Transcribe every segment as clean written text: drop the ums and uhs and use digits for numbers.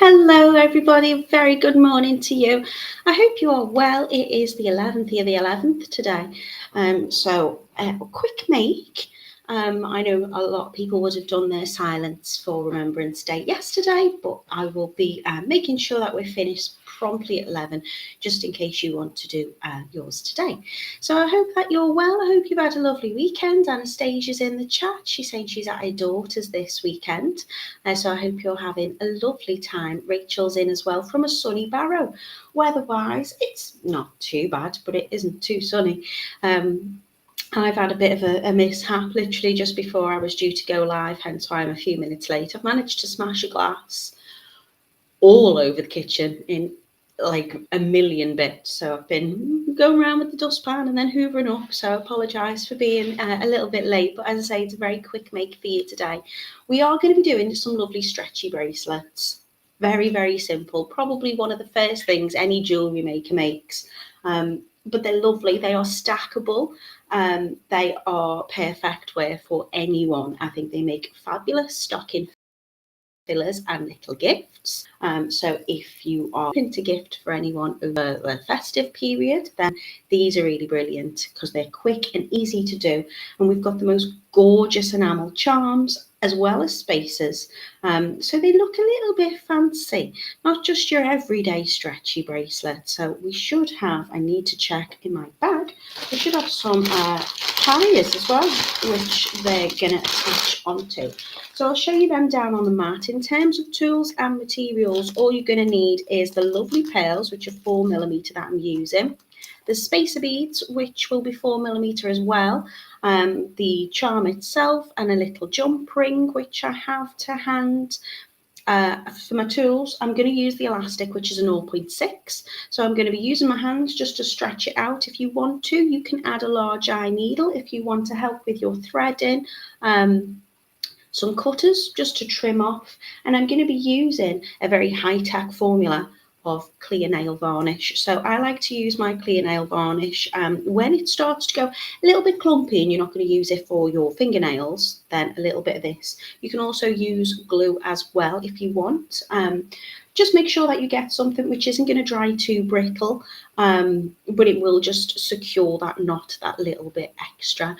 Hello everybody, very good morning to you. I hope you are well. It is the 11th of the 11th today. A quick make. I know a lot of people would have done their silence for Remembrance Day yesterday, but I will be making sure that we're finished promptly at 11, just in case you want to do yours today. So I hope that you're well. I hope you've had a lovely weekend. Anastasia's in the chat. She's saying she's at her daughter's this weekend. So I hope you're having a lovely time. Rachel's in as well from a sunny Barrow. Weather-wise, it's not too bad, but it isn't too sunny. I've had a bit of a mishap literally just before I was due to go live, hence why I'm a few minutes late. I've managed to smash a glass all over the kitchen in like a million bits. So I've been going around with the dustpan and then hoovering up. So I apologise for being a little bit late. But as I say, it's a very quick make for you today. We are going to be doing some lovely stretchy bracelets. Very, very simple. Probably one of the first things any jewellery maker makes. But they're lovely. They are stackable. They are perfect wear for anyone. I think they make fabulous stocking fillers and little gifts. So if you are looking to gift for anyone over the festive period, then these are really brilliant because they're quick and easy to do. And we've got the most gorgeous enamel charms as well as spacers. So they look a little bit fancy, not just your everyday stretchy bracelet. So we should have, I need to check in my bag, we should have some carriers as well, which they're going to attach onto. So I'll show you them down on the mat. In terms of tools and materials, all you're going to need is the lovely pearls, which are 4mm that I'm using. The spacer beads, which will be 4mm as well. The charm itself and a little jump ring, which I have to hand. For my tools, I'm going to use the elastic, which is a 0.6. So I'm going to be using my hands just to stretch it out. If you want to, you can add a large eye needle if you want to help with your threading. Some cutters just to trim off, and I'm going to be using a very high-tech formula of clear nail varnish. So I like to use my clear nail varnish when it starts to go a little bit clumpy and you're not going to use it for your fingernails, then a little bit of this. You can also use glue as well if you want. Just make sure that you get something which isn't going to dry too brittle, but it will just secure that knot that little bit extra.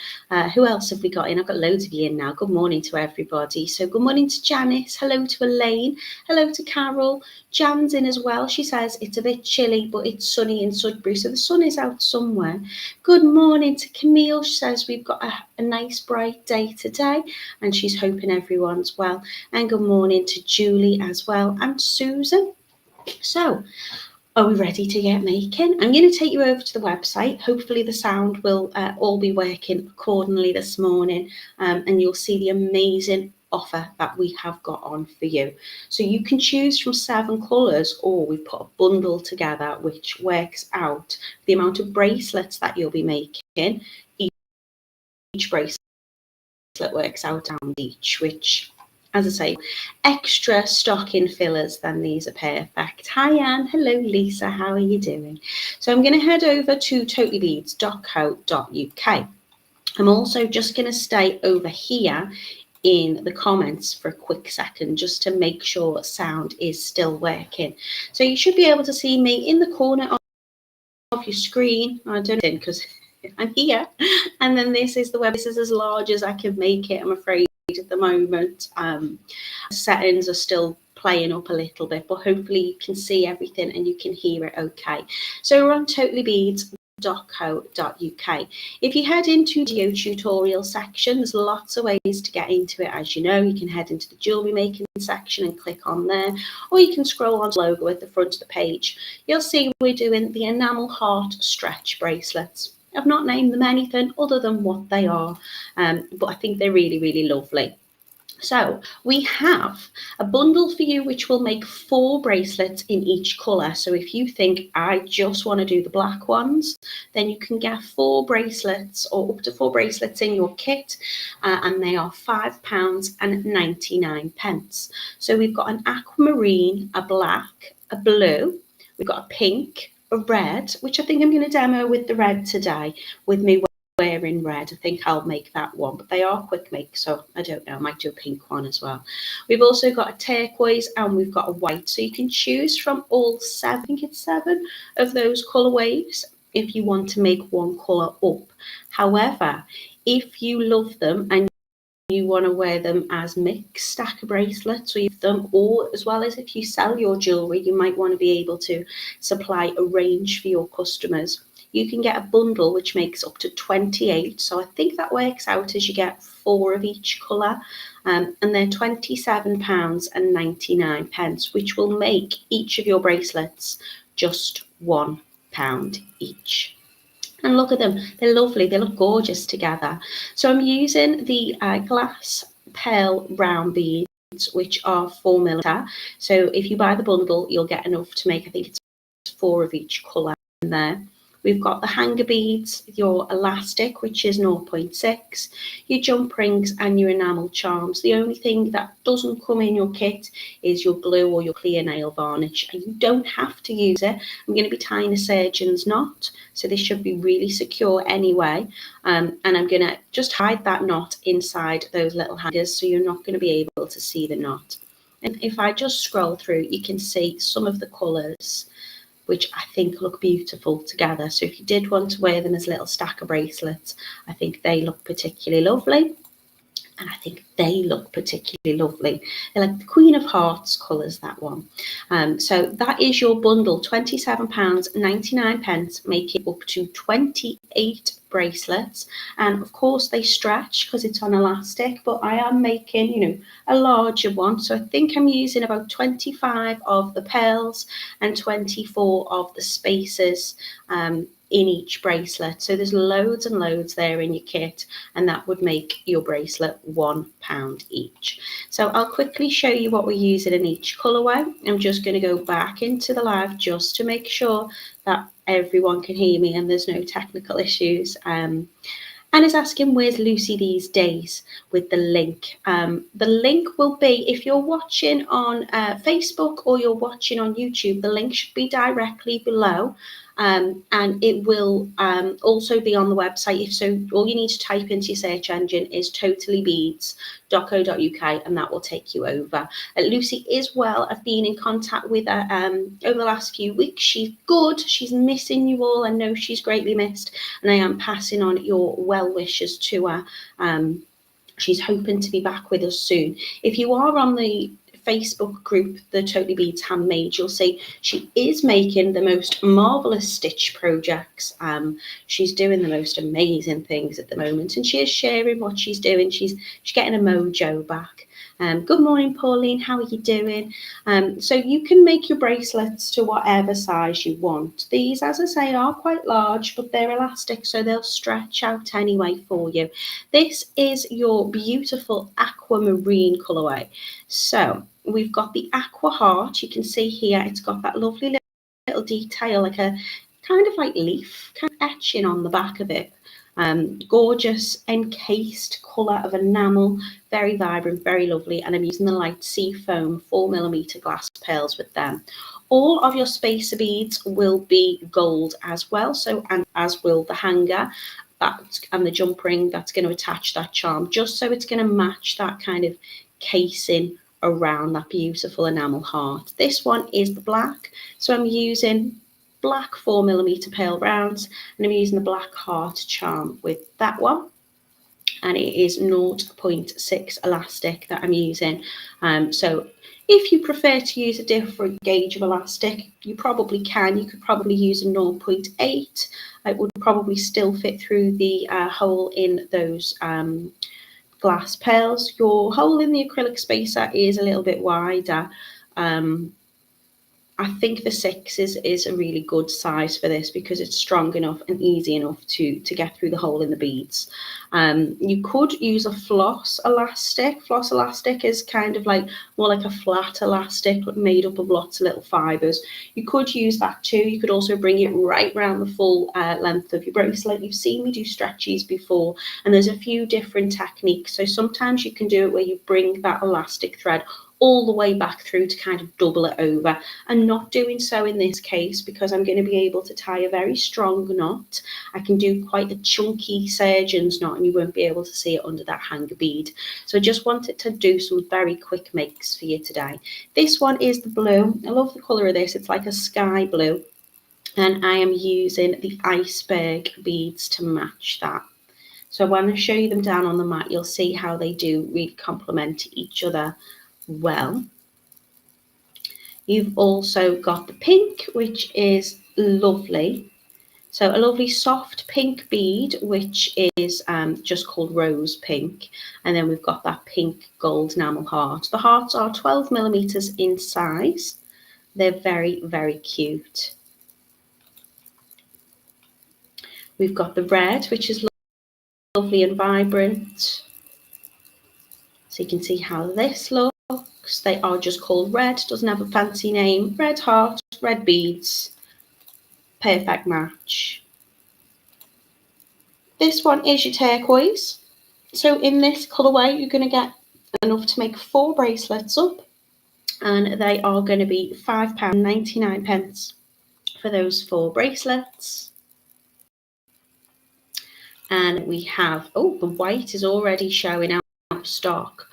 Who else have we got in? I've got loads of you in now. Good morning to everybody. So good morning to Janice. Hello to Elaine. Hello to Carol. Jan's in as well. She says it's a bit chilly, but it's sunny in Sudbury. So the sun is out somewhere. Good morning to Camille. She says we've got a nice bright day today, and she's hoping everyone's well. And good morning to Julie as well, and Susan. So are we ready to get making? I'm going to take you over to the website. Hopefully the sound will all be working accordingly this morning, and you'll see the amazing offer that we have got on for you. So you can choose from 7 colours, or we put a bundle together which works out the amount of bracelets that you'll be making. Each bracelet works out on each, which, as I say, extra stocking fillers than these are perfect. Hi Anne, hello Lisa, how are you doing? So I'm going to head over to totalybeads.co.uk. I'm also just going to stay over here in the comments for a quick second just to make sure sound is still working. So you should be able to see me in the corner of your screen. I don't know because I'm here, and then this is the web. This is as large as I can make it, I'm afraid, at the moment. Settings are still playing up a little bit, but hopefully you can see everything and you can hear it okay. So we're on totalybeads.co.uk. If you head into the video tutorial section, there's lots of ways to get into it. As you know, you can head into the jewelry making section and click on there, or you can scroll on the logo at the front of the page. You'll see we're doing the enamel heart stretch bracelets. I've not named them anything other than what they are, but I think they're really, really lovely. So we have a bundle for you which will make 4 bracelets in each colour. So if you think I just want to do the black ones, then you can get 4 bracelets or up to 4 bracelets in your kit, and they are £5.99. So we've got an aquamarine, a black, a blue, we've got a pink, a red, which I think I'm going to demo with the red today with me wearing red. I think I'll make that one, but they are quick make, so I don't know, I might do a pink one as well. We've also got a turquoise and we've got a white, so you can choose from all 7, I think it's 7 of those colorways if you want to make one color up. However, if you love them and you want to wear them as mixed stacker bracelets, or use them, or as well as if you sell your jewelry, you might want to be able to supply a range for your customers. You can get a bundle which makes up to 28, so I think that works out as you get 4 of each colour, and they're £27.99, which will make each of your bracelets just £1 each. And look at them, they're lovely, they look gorgeous together. So I'm using the glass pearl round beads, which are 4mm. So if you buy the bundle, you'll get enough to make, I think it's 4 of each colour in there. We've got the hanger beads, your elastic, which is 0.6, your jump rings and your enamel charms. The only thing that doesn't come in your kit is your glue or your clear nail varnish, and you don't have to use it. I'm going to be tying a surgeon's knot, so this should be really secure anyway. And I'm going to just hide that knot inside those little hangers, so you're not going to be able to see the knot. And if I just scroll through, you can see some of the colours which I think look beautiful together. So if you did want to wear them as little stacker bracelets, I think they look particularly lovely. And I think they look particularly lovely. They're like the Queen of Hearts colours, that one. So that is your bundle, £27.99, making up to 28 bracelets. And of course they stretch because it's on elastic, but I am making, you know, a larger one. So I think I'm using about 25 of the pearls and 24 of the spacers in each bracelet. So there's loads and loads there in your kit, and that would make your bracelet £1 each. So I'll quickly show you what we're using in each colourway. I'm just going to go back into the live just to make sure that everyone can hear me and there's no technical issues. And is asking, where's Lucy these days, with the link. The link will be, if you're watching on Facebook or you're watching on YouTube, the link should be directly below. And it will also be on the website. If so, all you need to type into your search engine is totallybeads.co.uk, and that will take you over. Lucy is well. I've been in contact with her over the last few weeks. She's good. She's missing you all. I know she's greatly missed, and I am passing on your well wishes to her. She's hoping to be back with us soon. If you are on the Facebook group, the Totally Beads Handmade, you'll see she is making the most marvellous stitch projects. She's doing the most amazing things at the moment, and she is sharing what she's doing. She's getting a mojo back. Good morning, Pauline. How are you doing? So you can make your bracelets to whatever size you want. These, as I say, are quite large, but they're elastic, so they'll stretch out anyway for you. This is your beautiful aquamarine colourway. So we've got the aqua heart. You can see here it's got that lovely little detail, like a kind of like leaf kind of etching on the back of it. Gorgeous encased colour of enamel, very vibrant, very lovely, and I'm using the light sea foam 4mm glass pearls with them. All of your spacer beads will be gold as well, so, and as will the hanger and the jump ring that's going to attach that charm, just so it's going to match that kind of casing around that beautiful enamel heart. This one is the black, so I'm using black 4mm pearl rounds, and I'm using the black heart charm with that one, and it is 0.6 elastic that I'm using. So if you prefer to use a different gauge of elastic, you probably can. You could probably use a 0.8. It would probably still fit through the hole in those glass pearls. Your hole in the acrylic spacer is a little bit wider. I think the 6 is a really good size for this because it's strong enough and easy enough to get through the hole in the beads. You could use a floss elastic. Floss elastic is kind of like more like a flat elastic made up of lots of little fibres. You could use that too. You could also bring it right around the full length of your bracelet. You've seen me do stretchies before, and there's a few different techniques. So sometimes you can do it where you bring that elastic thread all the way back through to kind of double it over. I'm not doing so in this case because I'm going to be able to tie a very strong knot. I can do quite a chunky surgeon's knot and you won't be able to see it under that hanger bead. So I just wanted to do some very quick makes for you today. This one is the blue. I love the colour of this. It's like a sky blue. And I am using the iceberg beads to match that. So when I show you them down on the mat, you'll see how they do really complement each other well. You've also got the pink, which is lovely. So a lovely soft pink bead, which is just called rose pink. And then we've got that pink gold enamel heart. The hearts are 12 millimeters in size. They're very, very cute. We've got the red, which is lovely and vibrant. So you can see how this looks. They are just called red, doesn't have a fancy name. Red heart, red beads, perfect match. This one is your turquoise. So in this colourway, you're going to get enough to make 4 bracelets up, and they are going to be £5.99 for those 4 bracelets. And we have, oh, the white is already showing out of stock.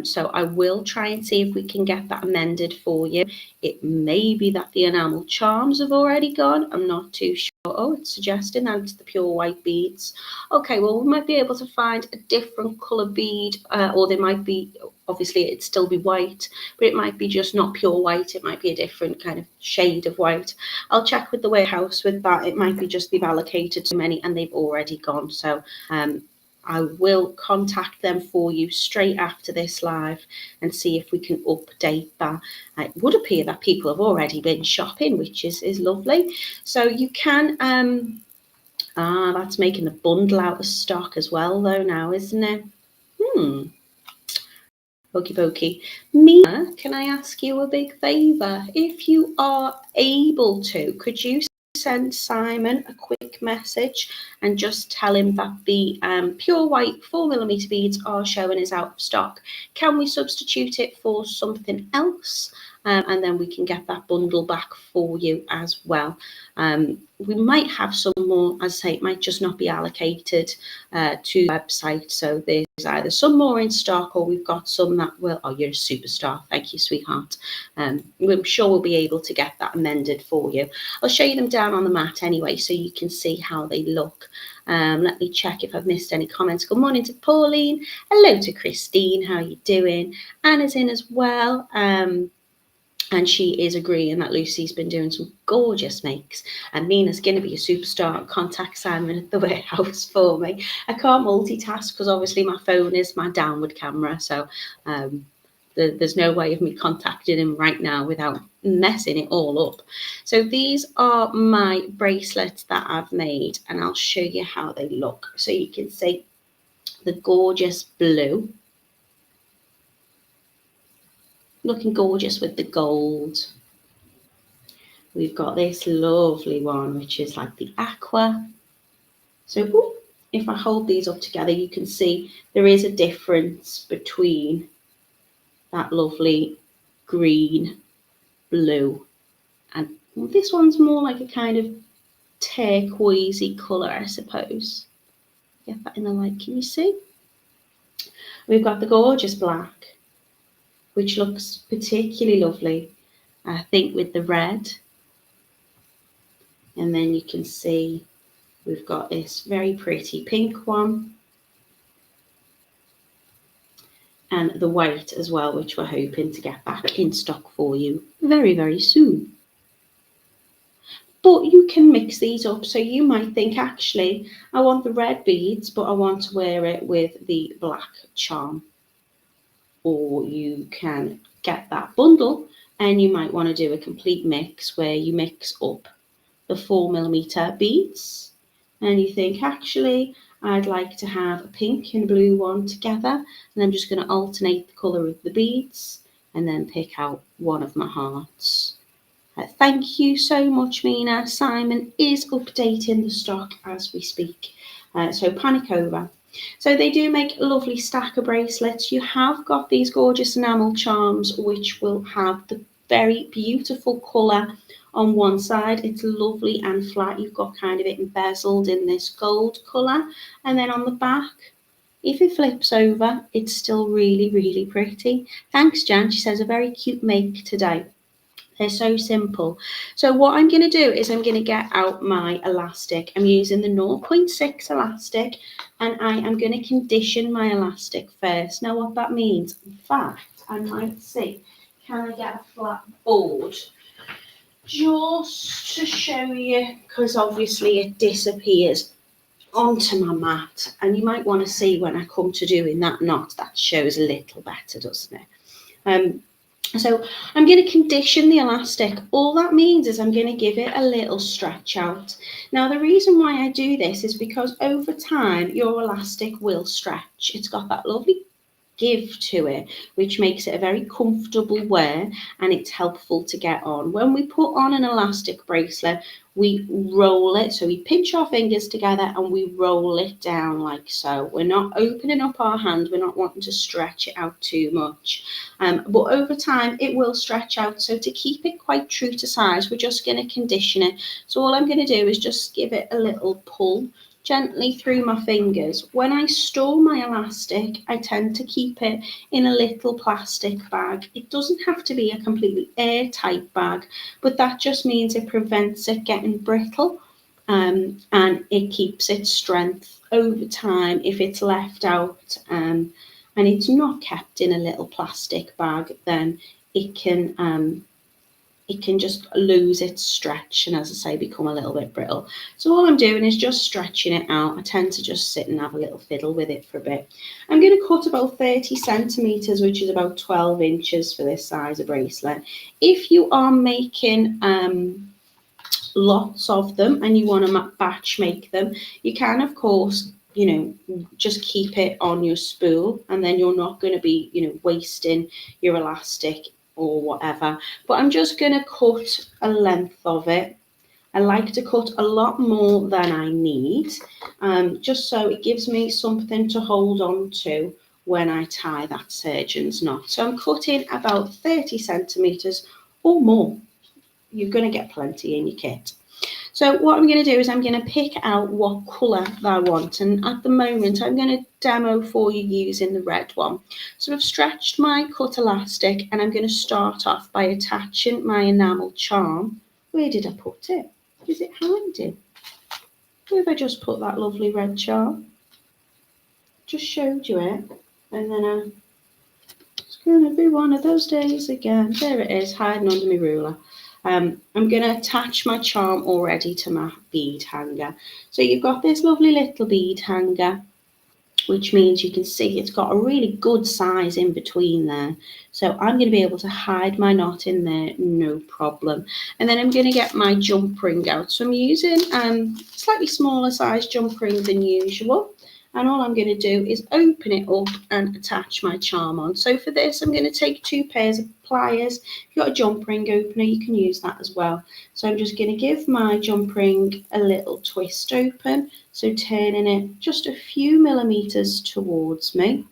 So I will try and see if we can get that amended for you. It may be that the enamel charms have already gone. I'm not too sure. Oh, it's suggesting that it's the pure white beads. Okay, well, we might be able to find a different colour bead, or they might be, obviously it'd still be white, but it might be just not pure white. It might be a different kind of shade of white. I'll check with the warehouse with that. It might be just they've allocated so many and they've already gone. So I will contact them for you straight after this live and see if we can update that. It would appear that people have already been shopping, which is lovely. So you can, that's making the bundle out of stock as well though now, isn't it? Okie dokie. Mina, can I ask you a big favour? If you are able to, could you send Simon a quick message and just tell him that the pure white 4mm beads are showing is out of stock? Can we substitute it for something else? And then we can get that bundle back for you as well. We might have some more, as I say, it might just not be allocated to the website. So there's either some more in stock or we've got some that will, oh, you're a superstar. Thank you, sweetheart. I'm sure we'll be able to get that amended for you. I'll show you them down on the mat anyway, so you can see how they look. Let me check if I've missed any comments. Good morning to Pauline. Hello to Christine. How are you doing? Anna's in as well. And she is agreeing that Lucy's been doing some gorgeous makes. And Mina's going to be a superstar. Contact Simon at the warehouse for me. I can't multitask because obviously my phone is my downward camera. So there's no way of me contacting him right now without messing it all up. So these are my bracelets that I've made. And I'll show you how they look. So you can see the gorgeous blue. Looking gorgeous with the gold. We've got this lovely one, which is like the aqua. So if I hold these up together, you can see there is a difference between that lovely green, blue, and this one's more like a kind of turquoisey colour, I suppose. Get that in the light, can you see? We've got the gorgeous black, which looks particularly lovely, I think, with the red. And then you can see we've got this very pretty pink one. And the white as well, which we're hoping to get back in stock for you very, very soon. But you can mix these up. So you might think, actually, I want the red beads, but I want to wear it with the black charm. Or you can get that bundle and you might want to do a complete mix where you mix up the 4mm beads and you think, actually, I'd like to have a pink and blue one together, and I'm just going to alternate the colour of the beads and then pick out one of my hearts. Thank you so much, Mina. Simon is updating the stock as we speak. So panic over. So they do make a lovely stack of bracelets. You have got these gorgeous enamel charms, which will have the very beautiful colour on one side. It's lovely and flat. You've got kind of it embezzled in this gold colour. And then on the back, if it flips over, it's still really, really pretty. Thanks, Jan. She says, a very cute make today. They're so simple. So what I'm going to do is I'm going to get out my elastic. I'm using the 0.6 elastic, and I am going to condition my elastic first. Now what that means, in fact, I might see, can I get a flat board just to show you, because obviously it disappears onto my mat, and you might want to see when I come to doing that knot, that shows a little better, doesn't it? So I'm going to condition the elastic. All that means is I'm going to give it a little stretch out. Now the reason why I do this is because over time your elastic will stretch. It's got that lovely give to it, which makes it a very comfortable wear, and it's helpful to get on. When we put on an elastic bracelet, we roll it, so we pinch our fingers together and we roll it down like so. We're not opening up our hand, we're not wanting to stretch it out too much, but over time it will stretch out. So to keep it quite true to size, we're just going to condition it. So all I'm going to do is just give it a little pull gently through my fingers. When I store my elastic, I tend to keep it in a little plastic bag. It doesn't have to be a completely airtight bag, but that just means it prevents it getting brittle, and it keeps its strength over time if it's left out, and it's not kept in a little plastic bag. Then it can just lose its stretch and, as I say, become a little bit brittle. So all I'm doing is just stretching it out. I tend to just sit and have a little fiddle with it for a bit. I'm going to cut about 30 centimetres, which is about 12 inches for this size of bracelet. If you are making lots of them and you want to batch make them, you can, of course, just keep it on your spool, and then you're not going to be, wasting your elastic or whatever. But I'm just going to cut a length of it. I like to cut a lot more than I need, just so it gives me something to hold on to when I tie that surgeon's knot. So I'm cutting about 30 centimetres or more. You're going to get plenty in your kit. So what I'm going to do is I'm going to pick out what colour I want, and at the moment I'm going to demo for you using the red one. So I've stretched my cut elastic, and I'm going to start off by attaching my enamel charm. Where did I put it? Is it hiding? Where have I just put that lovely red charm? Just showed you it, and then it's going to be one of those days again. There it is, hiding under my ruler. I'm going to attach my charm already to my bead hanger. So you've got this lovely little bead hanger, which means you can see it's got a really good size in between there. So I'm going to be able to hide my knot in there, no problem. And then I'm going to get my jump ring out. So I'm using slightly smaller size jump ring than usual. And all I'm going to do is open it up and attach my charm on. So for this, I'm going to take 2 pairs of pliers. If you've got a jump ring opener, you can use that as well. So I'm just going to give my jump ring a little twist open. So turning it just a few millimetres towards me.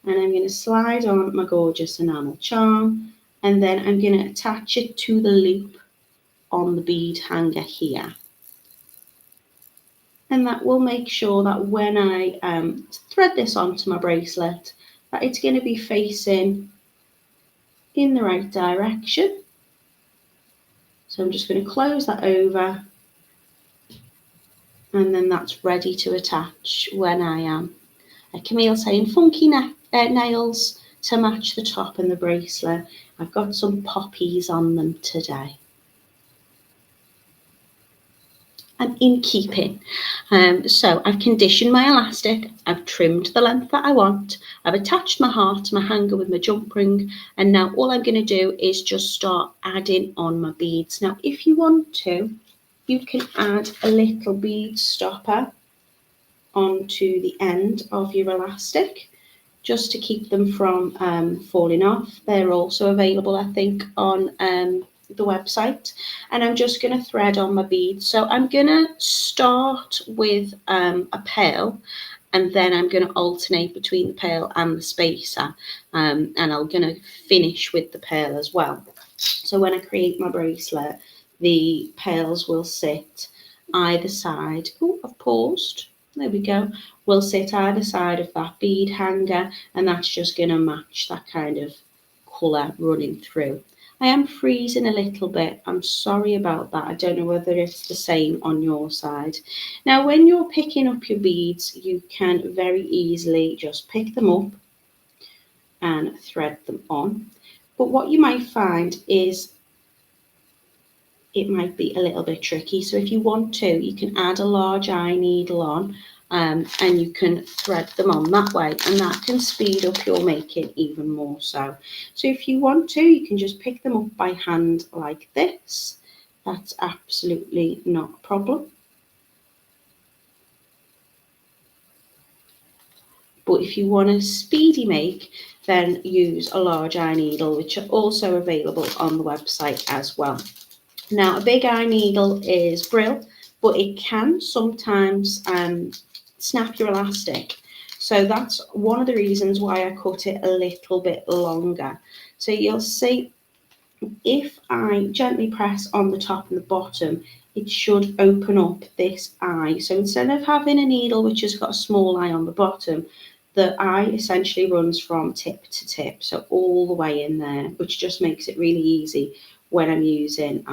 And I'm going to slide on my gorgeous enamel charm. And then I'm going to attach it to the loop on the bead hanger here. And that will make sure that when I thread this onto my bracelet, that it's going to be facing in the right direction. So I'm just going to close that over, and then that's ready to attach when I am. Camille saying funky nails to match the top and the bracelet. I've got some poppies on them today. And in keeping. So I've conditioned my elastic, I've trimmed the length that I want, I've attached my heart to my hanger with my jump ring, and now all I'm going to do is just start adding on my beads. Now if you want to, you can add a little bead stopper onto the end of your elastic, just to keep them from falling off. They're also available, I think, on the website. And I'm just going to thread on my beads. So I'm going to start with a pearl, and then I'm going to alternate between the pearl and the spacer, and I'm going to finish with the pearl as well. So when I create my bracelet, the pearls will sit either side. Oh, I've paused. There we go. Will sit either side of that bead hanger, and that's just going to match that kind of colour running through. I am freezing a little bit. I'm sorry about that. I don't know whether it's the same on your side. Now, when you're picking up your beads, you can very easily just pick them up and thread them on. But what you might find is it might be a little bit tricky. So if you want to, you can add a large eye needle on, and you can thread them on that way, and that can speed up your making even more so. So if you want to, you can just pick them up by hand like this. That's absolutely not a problem. But if you want a speedy make, then use a large eye needle, which are also available on the website as well. Now, a big eye needle is brilliant, but it can sometimes snap your elastic. So that's one of the reasons why I cut it a little bit longer. So you'll see if I gently press on the top and the bottom, it should open up this eye. So instead of having a needle which has got a small eye on the bottom, the eye essentially runs from tip to tip, so all the way in there, which just makes it really easy when I'm using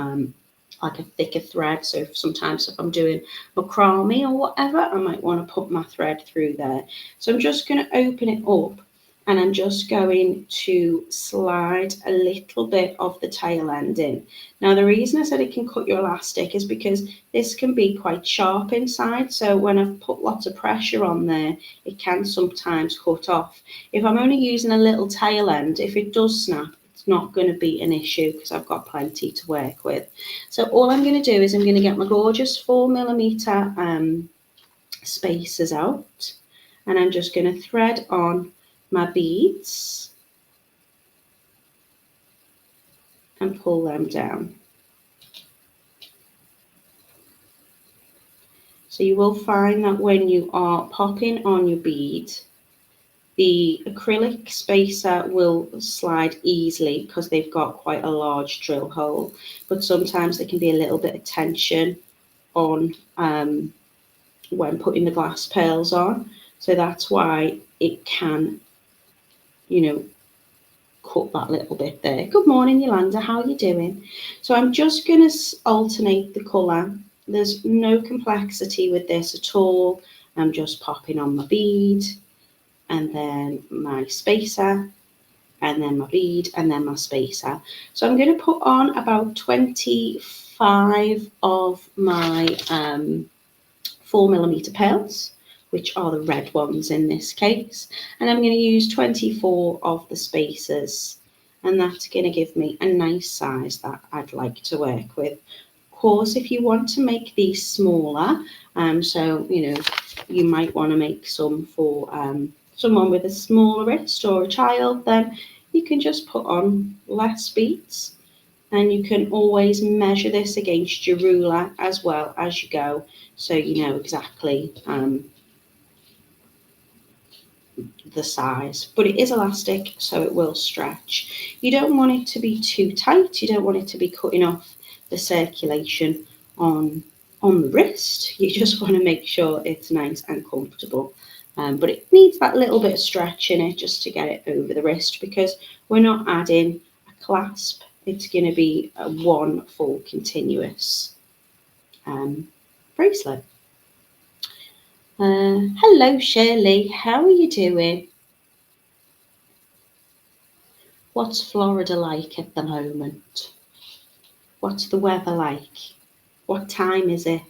like a thicker thread. So sometimes if I'm doing macrame or whatever, I might want to put my thread through there. So I'm just going to open it up, and I'm just going to slide a little bit of the tail end in. Now, the reason I said it can cut your elastic is because this can be quite sharp inside. So when I've put lots of pressure on there, it can sometimes cut off. If I'm only using a little tail end, if it does snap, it's not going to be an issue because I've got plenty to work with. So all I'm going to do is I'm going to get my gorgeous 4mm spacers out, and I'm just going to thread on my beads and pull them down. So you will find that when you are popping on your bead, the acrylic spacer will slide easily because they've got quite a large drill hole, but sometimes there can be a little bit of tension on when putting the glass pearls on. So that's why it can, cut that little bit there. Good morning, Yolanda. How are you doing? So I'm just going to alternate the colour. There's no complexity with this at all. I'm just popping on my bead, and then my spacer, and then my bead, and then my spacer. So I'm going to put on about 25 of my 4mm pearls, which are the red ones in this case, and I'm going to use 24 of the spacers, and that's going to give me a nice size that I'd like to work with. Of course, if you want to make these smaller, so you might want to make some for someone with a smaller wrist or a child, then you can just put on less beads. And you can always measure this against your ruler as well as you go, so you know exactly the size. But it is elastic, so it will stretch. You don't want it to be too tight. You don't want it to be cutting off the circulation on the wrist. You just want to make sure it's nice and comfortable. But it needs that little bit of stretch in it just to get it over the wrist, because we're not adding a clasp. It's going to be a one full continuous bracelet. Hello, Shirley. How are you doing? What's Florida like at the moment? What's the weather like? What time is it?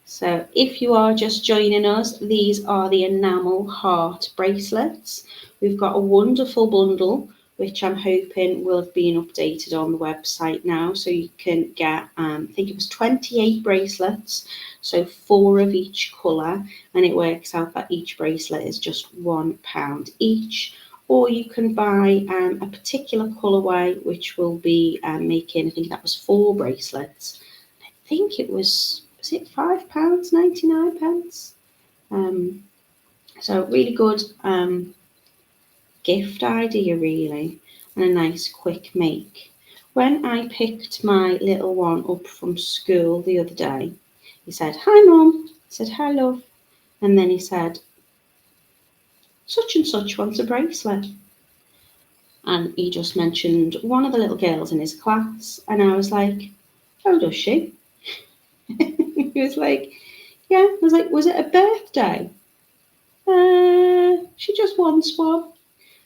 So if you are just joining us, these are the Enamel heart bracelets. We've got a wonderful bundle, which I'm hoping will have been updated on the website now. So you can get, I think it was 28 bracelets, so 4 of each colour, and it works out that each bracelet is just £1 each. Or you can buy a particular colourway, which will be making, I think that was 4 bracelets. I think it was was it £5.99? So really good gift idea, really, and a nice quick make. When I picked my little one up from school the other day, he said, "Hi, Mum." I said, "Hi, love." And then he said, "Such and such wants a bracelet." And he just mentioned one of the little girls in his class. And I was like, "Oh, does she?" He was like, "Yeah." I was like, "Was it a birthday?" She just wants one.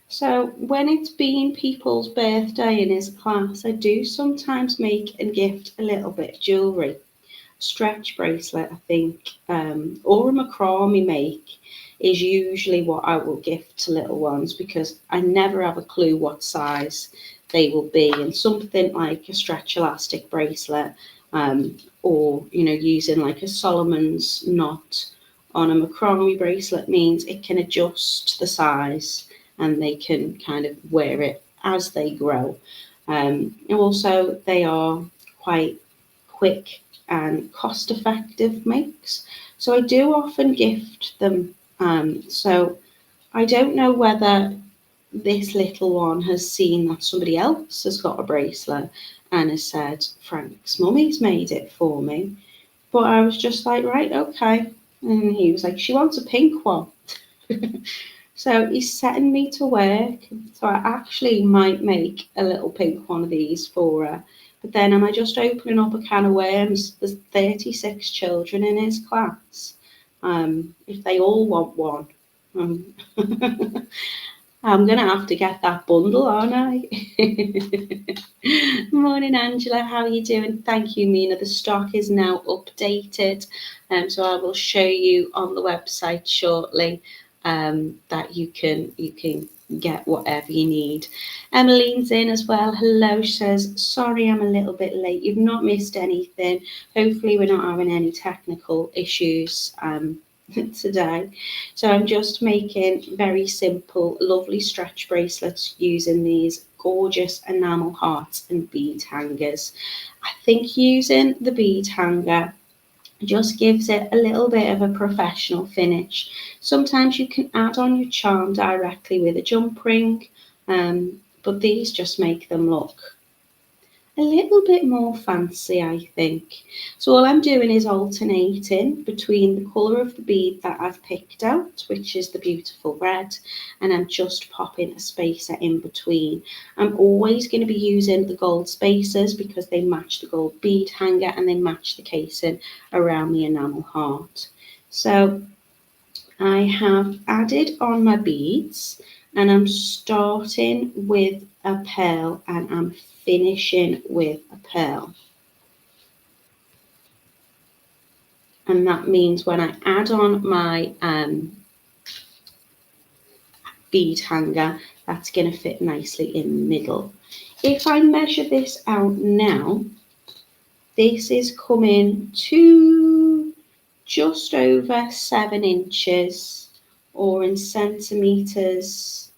So when it's been people's birthday in his class, I do sometimes make and gift a little bit of jewellery. Stretch bracelet, I think, or a macrame make is usually what I will gift to little ones, because I never have a clue what size they will be. And something like a stretch elastic bracelet, or using like a Solomon's knot on a macrame bracelet means it can adjust the size and they can kind of wear it as they grow. And also, they are quite quick and cost effective makes. So I do often gift them. So I don't know whether this little one has seen that somebody else has got a bracelet and has said, "Frank's mummy's made it for me." But I was just like, "Right, okay." And he was like, "She wants a pink one." So he's setting me to work. So I actually might make a little pink one of these for her. But then am I just opening up a can of worms? There's 36 children in his class. If they all want one, um, I'm going to have to get that bundle, aren't I? Morning, Angela. How are you doing? Thank you, Mina. The stock is now updated. So I will show you on the website shortly that you can get whatever you need. Emmeline's in as well. Hello. She says, "Sorry, I'm a little bit late." You've not missed anything. Hopefully we're not having any technical issues today. So I'm just making very simple, lovely stretch bracelets using these gorgeous enamel hearts and bead hangers. I think using the bead hanger just gives it a little bit of a professional finish. Sometimes you can add on your charm directly with a jump ring, but these just make them look a little bit more fancy, I think. So all I'm doing is alternating between the colour of the bead that I've picked out, which is the beautiful red, and I'm just popping a spacer in between. I'm always going to be using the gold spacers because they match the gold bead hanger and they match the casing around the enamel heart. So I have added on my beads and I'm starting with a pearl and I'm finishing with a pearl. And that means when I add on my bead hanger, that's going to fit nicely in the middle. If I measure this out now, this is coming to just over 7 inches, or in centimetres,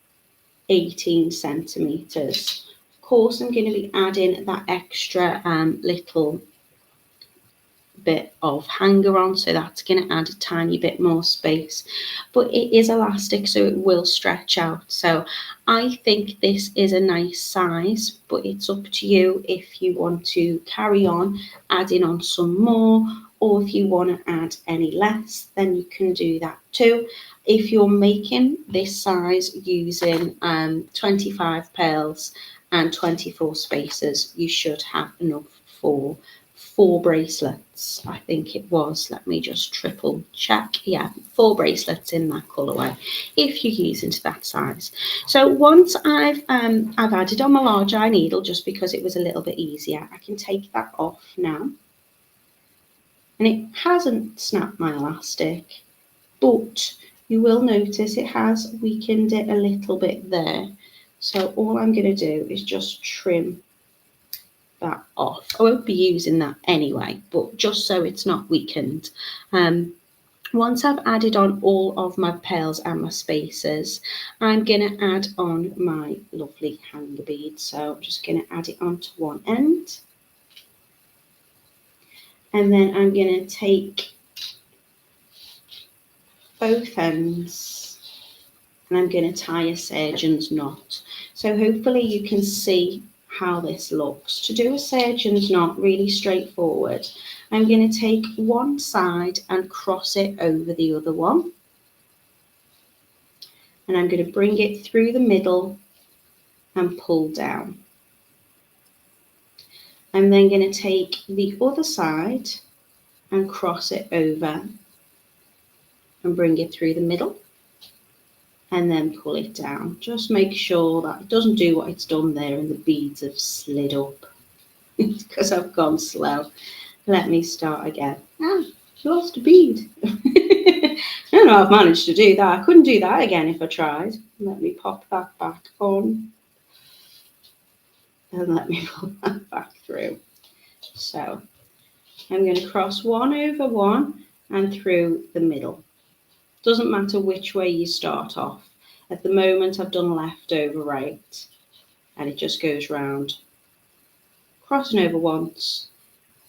18 centimetres. Of course, I'm going to be adding that extra little bit of hanger on, so that's going to add a tiny bit more space, but it is elastic so it will stretch out. So I think this is a nice size, but it's up to you if you want to carry on adding on some more, or if you want to add any less, then you can do that too. If you're making this size using 25 pearls and 24 spacers, you should have enough for 4 bracelets, I think it was. Let me just triple check. Yeah, 4 bracelets in that colourway if you're using to that size. So once I've added on my large eye needle, just because it was a little bit easier, I can take that off now. And it hasn't snapped my elastic, but you will notice it has weakened it a little bit there. So all I'm going to do is just trim that off. I won't be using that anyway, but just so it's not weakened. Once I've added on all of my pearls and my spacers, I'm going to add on my lovely hanger bead. So I'm just going to add it onto one end. And then I'm going to take both ends and I'm going to tie a surgeon's knot. So hopefully you can see how this looks. To do a surgeon's knot, really straightforward, I'm going to take one side and cross it over the other one. And I'm going to bring it through the middle and pull down. I'm then going to take the other side and cross it over and bring it through the middle and then pull it down. Just make sure that it doesn't do what it's done there and the beads have slid up. It's because I've gone slow. Let me start again. Lost a bead. I don't know how I've managed to do that. I couldn't do that again if I tried. Let me pop that back on. And let me pull that back through. So I'm going to cross one over one and through the middle. Doesn't matter which way you start off. At the moment I've done left over right and it just goes round, crossing over once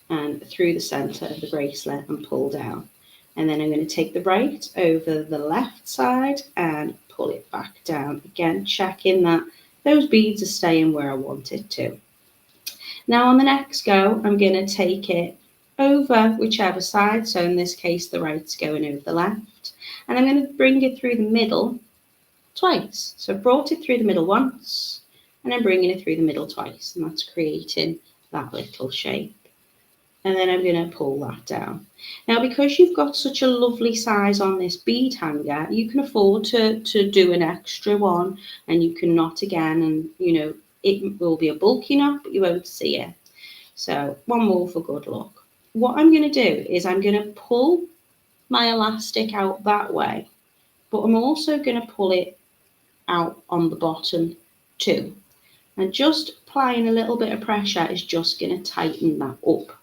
and through the centre of the bracelet and pull down. And then I'm going to take the right over the left side and pull it back down. Again, checking that those beads are staying where I want it to. Now on the next go, I'm going to take it over whichever side. So in this case, the right's going over the left. And I'm going to bring it through the middle twice. So I've brought it through the middle once, and I'm bringing it through the middle twice. And that's creating that little shape. And then I'm going to pull that down. Now, because you've got such a lovely size on this bead hanger, you can afford to do an extra one, and you can knot again, and it will be a bulky knot, but you won't see it. So one more for good luck. What I'm going to do is I'm going to pull my elastic out that way, but I'm also going to pull it out on the bottom too. And just applying a little bit of pressure is just going to tighten that up.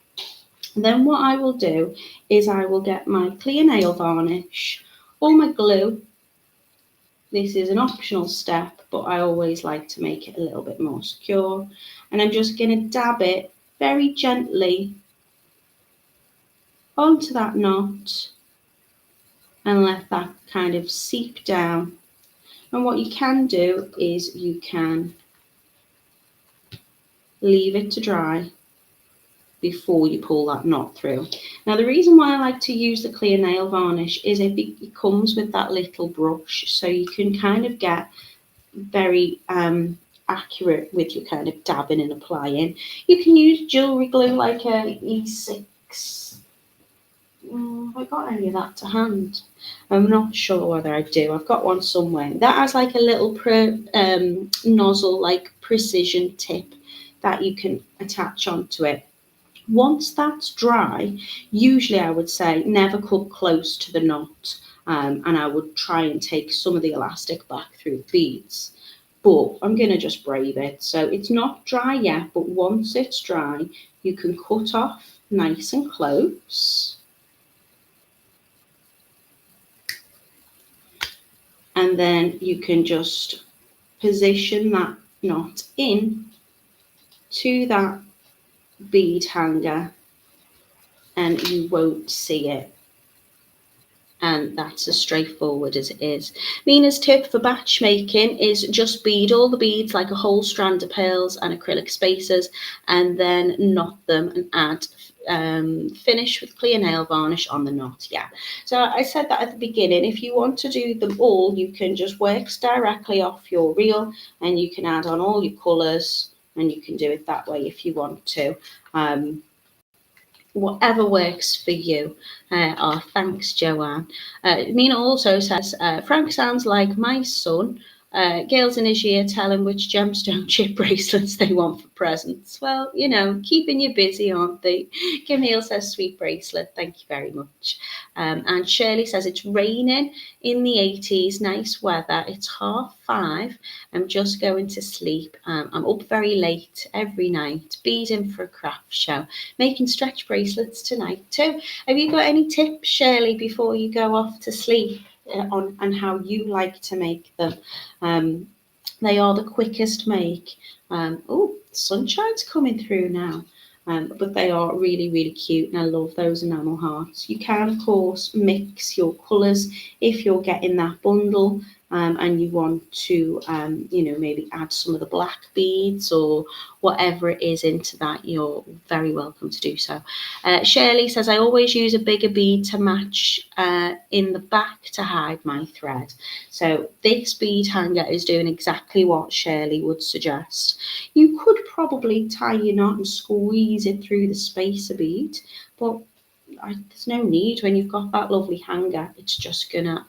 And then what I will do is I will get my clear nail varnish or my glue. This is an optional step, but I always like to make it a little bit more secure. And I'm just going to dab it very gently onto that knot and let that kind of seep down. And what you can do is you can leave it to dry before you pull that knot through. Now the reason why I like to use the clear nail varnish is it comes with that little brush, so you can kind of get very accurate with your kind of dabbing and applying. You can use jewellery glue like a E6. Have I got any of that to hand? I'm not sure whether I do. I've got one somewhere. That has like a little nozzle, like precision tip that you can attach onto it. Once that's dry, usually I would say never cut close to the knot, and I would try and take some of the elastic back through the beads. But I'm going to just brave it. So it's not dry yet, but once it's dry, you can cut off nice and close. And then you can just position that knot in to that bead hanger and you won't see it. And that's as straightforward as it is. Mina's tip for batch making is just bead all the beads like a whole strand of pearls and acrylic spacers, and then knot them and add finish with clear nail varnish on the knot. Yeah, so I said that at the beginning. If you want to do them all, you can just work directly off your reel and you can add on all your colours, and you can do it that way if you want to. Whatever works for you. Thanks, Joanne. Mina also says, Frank sounds like my son. Girls in his year tell him which gemstone chip bracelets they want for presents. Well, keeping you busy, aren't they? Camille says, sweet bracelet. Thank you very much. And Shirley says, it's raining in the 80s. Nice weather. It's 5:30. I'm just going to sleep. I'm up very late every night, beading for a craft show, making stretch bracelets tonight too. Have you got any tips, Shirley, before you go off to sleep on how you like to make them? They are the quickest make. Oh, sunshine's coming through now. but they are really, really cute, and I love those enamel hearts. You can, of course, mix your colours if you're getting that bundle. And you want to, maybe add some of the black beads or whatever it is into that, you're very welcome to do so. Shirley says, I always use a bigger bead to match in the back to hide my thread. So this bead hanger is doing exactly what Shirley would suggest. You could probably tie your knot and squeeze it through the spacer bead, but there's no need when you've got that lovely hanger. It's just gonna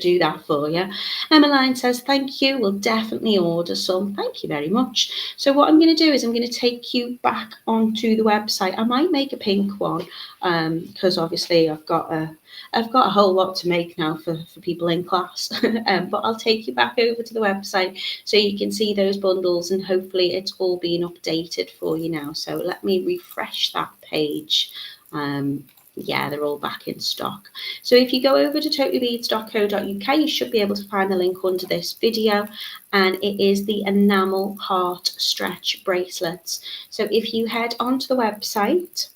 do that for you. Emmeline says, thank you, we'll definitely order some. Thank you very much. So what I'm going to do is I'm going to take you back onto the website. I might make a pink one because obviously I've got a whole lot to make now for people in class. But I'll take you back over to the website so you can see those bundles, and hopefully it's all been updated for you now. So let me refresh that page. Yeah, they're all back in stock. So if you go over to totalybeads.co.uk, you should be able to find the link under this video, and it is the enamel heart stretch bracelets. So if you head onto the website,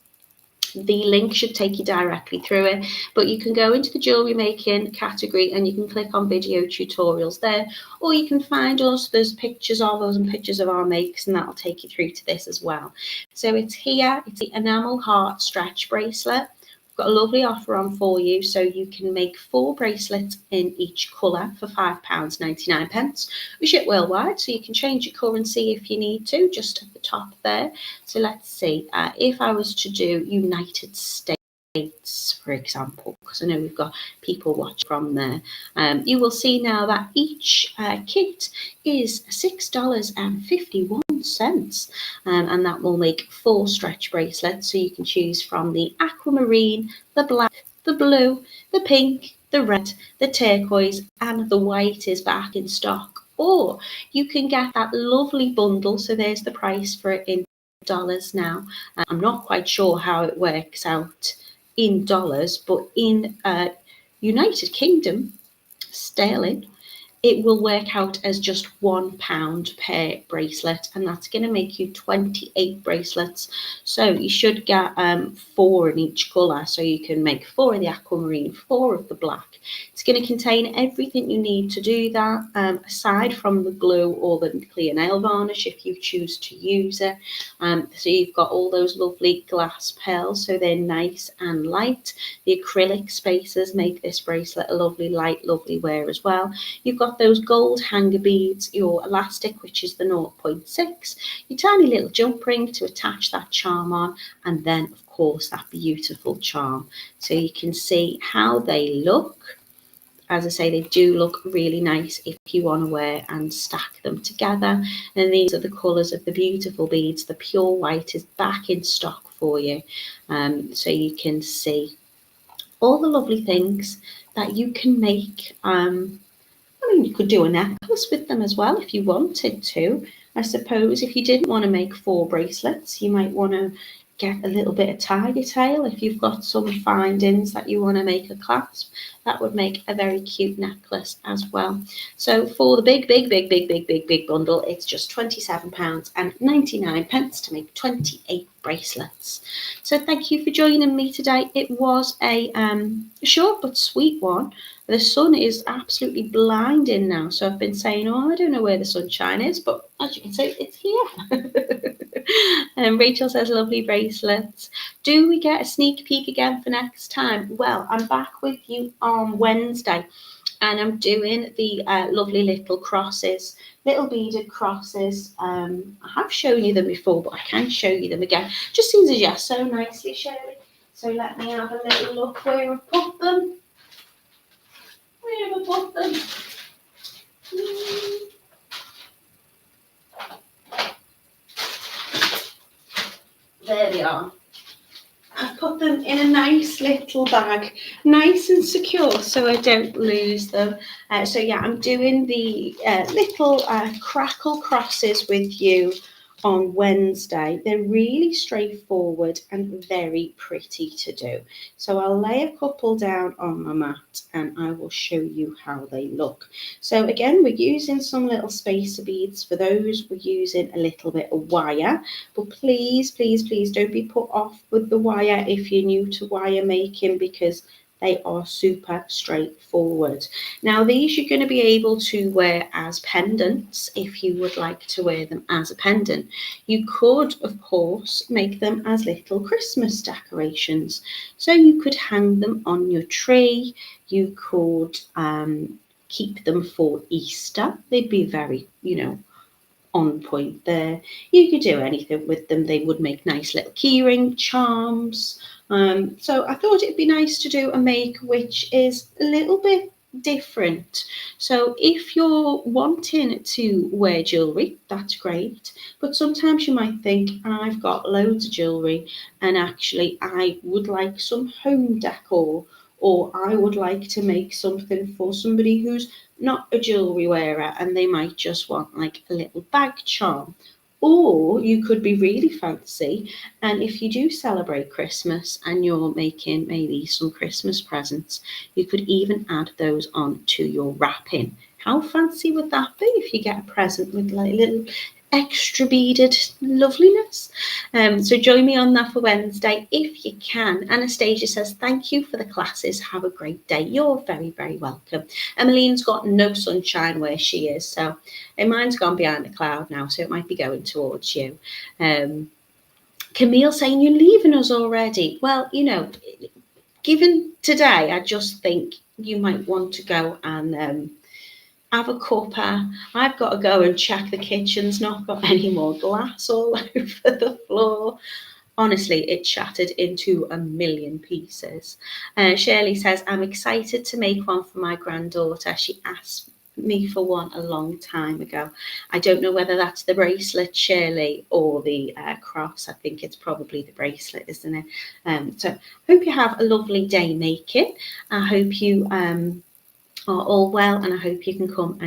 the link should take you directly through it, but you can go into the jewelry making category and you can click on video tutorials there, or you can find us. There's pictures of us and pictures of our makes, and that'll take you through to this as well. So it's here, it's the enamel heart stretch bracelet. Got a lovely offer on for you, so you can make 4 bracelets in each colour for £5.99. We ship worldwide, so you can change your currency if you need to, just at the top there. So let's see, if I was to do United States, for example, because I know we've got people watching from there, you will see now that each kit is $6.51. And that will make 4 stretch bracelets, so you can choose from the aquamarine, the black, the blue, the pink, the red, the turquoise, and the white is back in stock. Or you can get that lovely bundle, so there's the price for it in dollars now. I'm not quite sure how it works out in dollars, but in United Kingdom sterling, it will work out as just £1 per bracelet, and that's going to make you 28 bracelets. So you should get 4 in each colour, so you can make 4 of the aquamarine, 4 of the black. It's going to contain everything you need to do that, aside from the glue or the clear nail varnish if you choose to use it. So you've got all those lovely glass pearls, so they're nice and light. The acrylic spacers make this bracelet a lovely light, lovely wear as well. You've got those gold hanger beads, your elastic, which is the 0.6, your tiny little jump ring to attach that charm on, and then of course that beautiful charm. So you can see how they look. As I say, they do look really nice if you want to wear and stack them together. And these are the colours of the beautiful beads. The pure white is back in stock for you, so you can see all the lovely things that you can make. You could do a necklace with them as well if you wanted to. I suppose if you didn't want to make 4 bracelets, you might want to get a little bit of tiger tail. If you've got some findings that you want to make a clasp, that would make a very cute necklace as well. So for the big bundle, it's just £27.99 to make 28 bracelets. So thank you for joining me today. It was a short but sweet one. The sun is absolutely blinding now, so I've been saying, I don't know where the sunshine is, but as you can see, it's here. And Rachel says, lovely bracelets. Do we get a sneak peek again for next time? Well, I'm back with you on Wednesday, and I'm doing the lovely little crosses, little beaded crosses. I have shown you them before, but I can show you them again. Just seems as yes, so nicely, Shirley. So let me have a little look where I've put them. Where have I put them? There they are. I've put them in a nice little bag, nice and secure, so I don't lose them. So yeah, I'm doing the little crackle crosses with you on Wednesday. They're really straightforward and very pretty to do. So I'll lay a couple down on my mat and I will show you how they look. So again, we're using some little spacer beads. For those, we're using a little bit of wire, but please, please, please don't be put off with the wire if you're new to wire making, because they are super straightforward. Now, these you're going to be able to wear as pendants if you would like to wear them as a pendant. You could, of course, make them as little Christmas decorations. So you could hang them on your tree. You could keep them for Easter. They'd be very, on point there. You could do anything with them. They would make nice little keyring charms. So I thought it'd be nice to do a make which is a little bit different. So if you're wanting to wear jewellery, that's great. But sometimes you might think, I've got loads of jewellery and actually I would like some home decor, or I would like to make something for somebody who's not a jewellery wearer and they might just want like a little bag charm. Or you could be really fancy, and if you do celebrate Christmas and you're making maybe some Christmas presents, you could even add those on to your wrapping. How fancy would that be if you get a present with like little extra beaded loveliness? So join me on that for Wednesday if you can. Anastasia says, thank you for the classes. Have a great day. You're very, very welcome. Emmeline's got no sunshine where she is, so mine's gone behind a cloud now, so it might be going towards you. Camille saying, you're leaving us already. Well, given today, I just think you might want to go and have a cuppa. I've got to go and check the kitchen's not got any more glass all over the floor. Honestly, it shattered into a million pieces. Shirley says, I'm excited to make one for my granddaughter. She asked me for one a long time ago. I don't know whether that's the bracelet, Shirley, or the cross. I think it's probably the bracelet, isn't it? So hope you have a lovely day making. I hope you are all well, and I hope you can come and